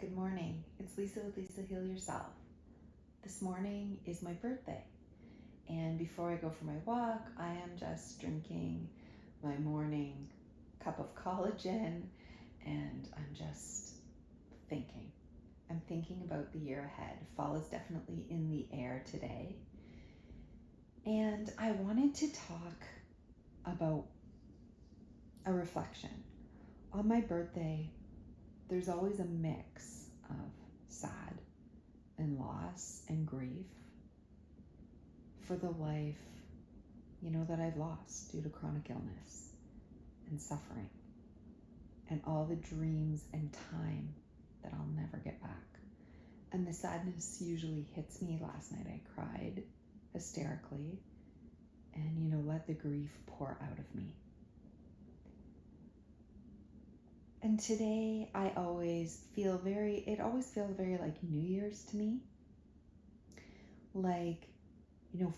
Good morning. It's Lisa with Lisa Heal Yourself. This morning is my birthday, and before I go for my walk, I am just drinking my morning cup of collagen, and I'm just thinking. I'm thinking about the year ahead. Fall is definitely in the air today, and I wanted to talk about a reflection. On my birthday, there's always a mix of sad and loss and grief for the life, that I've lost due to chronic illness and suffering and all the dreams and time that I'll never get back. And the sadness usually hits me. Last night I cried hysterically and, let the grief pour out of me. And today it always feels very like New Year's to me. Like,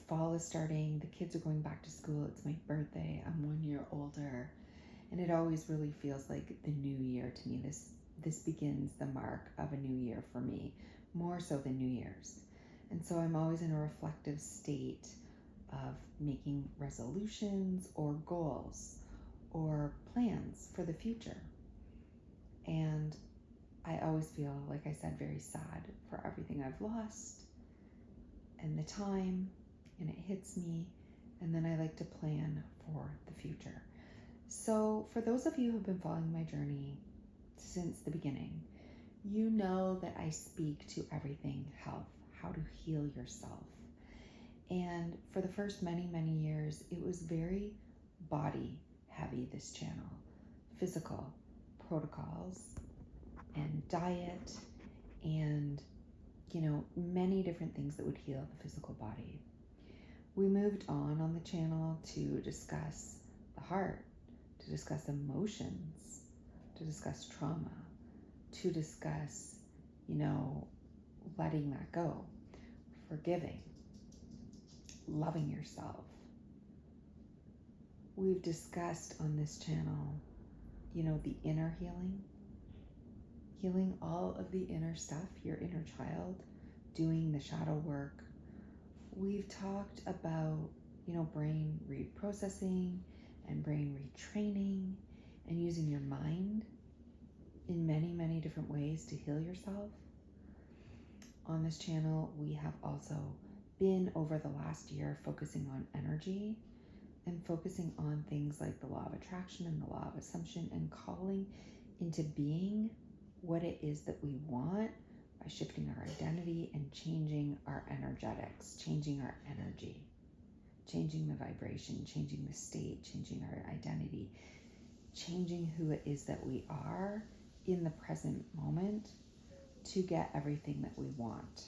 fall is starting, the kids are going back to school, it's my birthday, I'm 1 year older, and it always really feels like the new year to me. This begins the mark of a new year for me, more so than New Year's. And so I'm always in a reflective state of making resolutions or goals or plans for the future. And I always feel, like I said, very sad for everything I've lost and the time, and it hits me, and then I like to plan for the future. So for those of you who've been following my journey since the beginning, you know that I speak to everything health, how to heal yourself. And for the first many, many years, it was very body heavy, this channel. Physical protocols and diet and many different things that would heal the physical body. We moved on the channel to discuss the heart, to discuss emotions, to discuss trauma, to discuss, letting that go, forgiving, loving yourself. We've discussed on this channel, the inner healing all of the inner stuff, your inner child, doing the shadow work. We've talked about, brain reprocessing and brain retraining and using your mind in many, many different ways to heal yourself. On this channel, we have also been over the last year focusing on energy and focusing on things like the law of attraction and the law of assumption and calling into being what it is that we want by shifting our identity and changing our energetics, changing our energy, changing the vibration, changing the state, changing our identity, changing who it is that we are in the present moment to get everything that we want.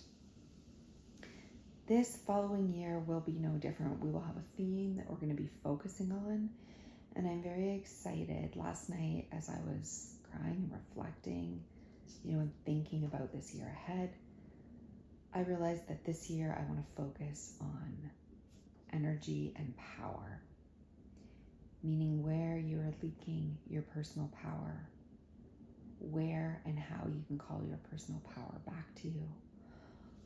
This following year will be no different. We will have a theme that we're going to be focusing on, and I'm very excited. Last night, as I was crying and reflecting, and thinking about this year ahead, I realized that this year I want to focus on energy and power, meaning where you are leaking your personal power, where and how you can call your personal power back to you.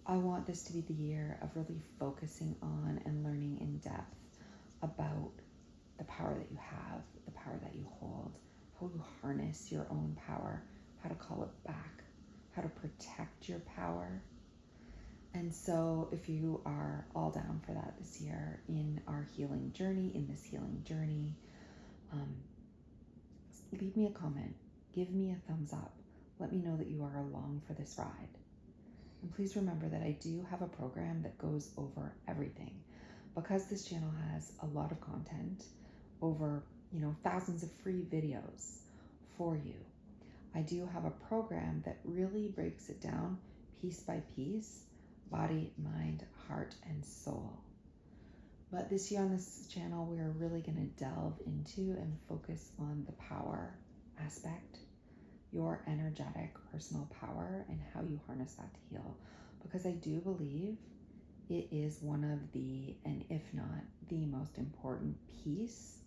I want this to be the year of really focusing on and learning in depth about the power that you have, the power that you hold, how you harness your own power, how to call it back, how to protect your power. And so if you are all down for that this year in our healing journey, leave me a comment, give me a thumbs up, let me know that you are along for this ride. And please remember that I do have a program that goes over everything. Because this channel has a lot of content, over thousands of free videos for you, I do have a program that really breaks it down piece by piece, body, mind, heart, and soul. But this year on this channel, we're really going to delve into and focus on the power aspect, your energetic personal power, and how you harness that to heal. Because I do believe it is one of the, and if not the most important piece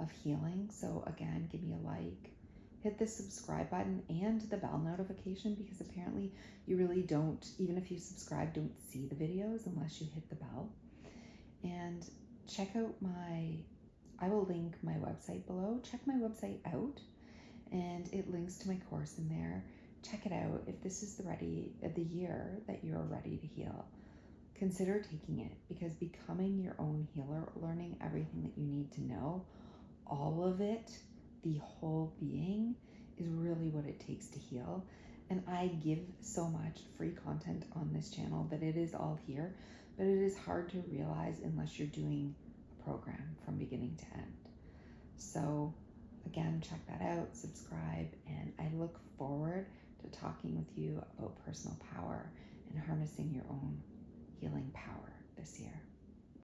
of healing. So again, give me a like, hit the subscribe button and the bell notification, because apparently you really don't, even if you subscribe, don't see the videos unless you hit the bell. And check out I will link my website below. Check my website out, and it links to my course in there. Check it out. If this is the year that you're ready to heal, consider taking it, because becoming your own healer, learning everything that you need to know, all of it, the whole being, is really what it takes to heal. And I give so much free content on this channel that it is all here, but it is hard to realize unless you're doing a program from beginning to end. So again, check that out, subscribe, and I look forward to talking with you about personal power and harnessing your own healing power this year.